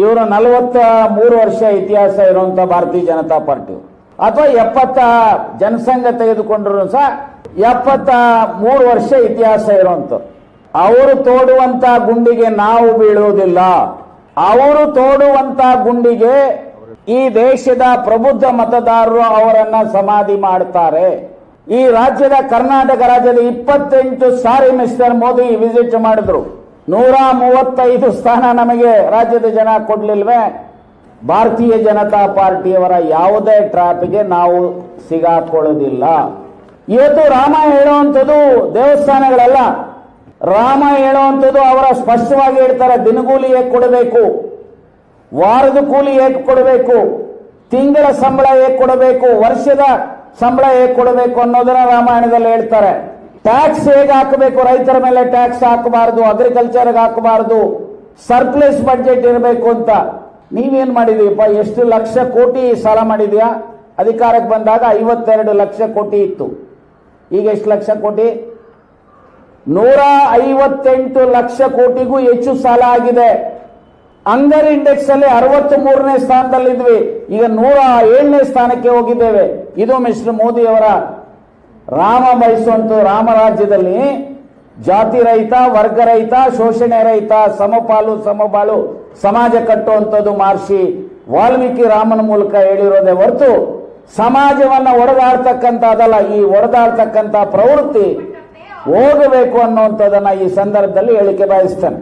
ಇವರು 43 ವರ್ಷ ಇತಿಹಾಸ ಇರುವಂತ ಭಾರತೀಯ ಜನತಾ ಪಾರ್ಟಿ, ಅಥವಾ 70 ಜನಸಂಘ ತೆಗೆದುಕೊಂಡ್ರು ಸಹ 73 ವರ್ಷ ಇತಿಹಾಸ ಇರುವಂತ. ಅವರು ತೋಡುವಂತ ಗುಂಡಿಗೆ ನಾವು ಬೀಳುವುದಿಲ್ಲ. ಅವರು ತೋಡುವಂತ ಗುಂಡಿಗೆ ಈ ದೇಶದ ಪ್ರಬುದ್ಧ ಮತದಾರರು ಅವರನ್ನ ಸಮಾಧಿ ಮಾಡ್ತಾರೆ. ಈ ರಾಜ್ಯದ ಕರ್ನಾಟಕ ರಾಜ್ಯದ 28 ಸಾರಿ ಮಿಸ್ಟರ್ ಮೋದಿ ವಿಸಿಟ್ ಮಾಡಿದ್ರು. 135 ಸ್ಥಾನ ನಮಗೆ ರಾಜ್ಯದ ಜನ ಕೊಡ್ಲಿಲ್ವೇ? ಭಾರತೀಯ ಜನತಾ ಪಾರ್ಟಿಯವರ ಯಾವುದೇ ಟ್ರಾಪ್ಗೆ ನಾವು ಸಿಗಾಕೊಳ್ಳೋದಿಲ್ಲ. ಇವತ್ತು ರಾಮ ಹೇಳುವಂಥದ್ದು ದೇವಸ್ಥಾನಗಳಲ್ಲ. ರಾಮ ಹೇಳುವಂಥದ್ದು ಅವರ ಸ್ಪಷ್ಟವಾಗಿ ಹೇಳ್ತಾರೆ, ದಿನಗೂಲಿ ಹೇಗೆ ಕೊಡಬೇಕು, ವಾರದ ಕೂಲಿ ಹೇಗೆ ಕೊಡಬೇಕು, ತಿಂಗಳ ಸಂಬಳ ಹೇಗೆ ಕೊಡಬೇಕು, ವರ್ಷದ ಸಂಬಳ ಹೇಗೆ ಕೊಡಬೇಕು ಅನ್ನೋದನ್ನ ರಾಮಾಯಣದಲ್ಲಿ ಹೇಳ್ತಾರೆ. ಟ್ಯಾಕ್ಸ್ ಹೇಗೆ ಹಾಕಬೇಕು, ರೈತರ ಮೇಲೆ ಟ್ಯಾಕ್ಸ್ ಹಾಕಬಾರದು, ಅಗ್ರಿಕಲ್ಚರ್ಗೆ ಹಾಕಬಾರದು, ಸರ್ಪ್ಲಸ್ ಬಡ್ಜೆಟ್ ಇರಬೇಕು ಅಂತ. ನೀವೇನ್ ಮಾಡಿದೀಪ? ಎಷ್ಟು ಲಕ್ಷ ಕೋಟಿ ಸಾಲ ಮಾಡಿದ್ಯಾ? ಅಧಿಕಾರಕ್ಕೆ ಬಂದಾಗ 52 ಲಕ್ಷ ಕೋಟಿ ಇತ್ತು. ಈಗ ಎಷ್ಟು ಲಕ್ಷ ಕೋಟಿ? 158 ಲಕ್ಷ ಕೋಟಿಗೂ ಹೆಚ್ಚು ಸಾಲ ಆಗಿದೆ. ಹಂಗರಿ ಇಂಡೆಕ್ಸ್ ಅಲ್ಲಿ 63ನೇ ಸ್ಥಾನದಲ್ಲಿದ್ವಿ, ಈಗ 107ನೇ ಸ್ಥಾನಕ್ಕೆ ಹೋಗಿದ್ದೇವೆ. ಇದು ಮಿಸ್ಟರ್ ಮೋದಿ ಅವರ ರಾಮ ಬಯಸುವಂತ ರಾಮರಾಜ್ಯದಲ್ಲಿ ಜಾತಿ ರಹಿತ, ವರ್ಗ ರಹಿತ, ಶೋಷಣೆ ರಹಿತ, ಸಮಪಾಲು ಸಮಬಾಳು ಸಮಾಜ ಕಟ್ಟುವಂಥದ್ದು ಮಹರ್ಷಿ ವಾಲ್ಮೀಕಿ ರಾಮನ ಮೂಲಕ ಹೇಳಿರೋದೇ ಹೊರತು ಸಮಾಜವನ್ನ ಒಡೆದಾಡ್ತಕ್ಕಂಥದ್ದಲ್ಲ. ಈ ಒಡೆದಾಡ್ತಕ್ಕಂಥ ಪ್ರವೃತ್ತಿ ಹೋಗಬೇಕು ಅನ್ನುವಂಥದ್ದನ್ನ ಈ ಸಂದರ್ಭದಲ್ಲಿ ಹೇಳಿಕೆ ಬಯಸ್ತೇನೆ.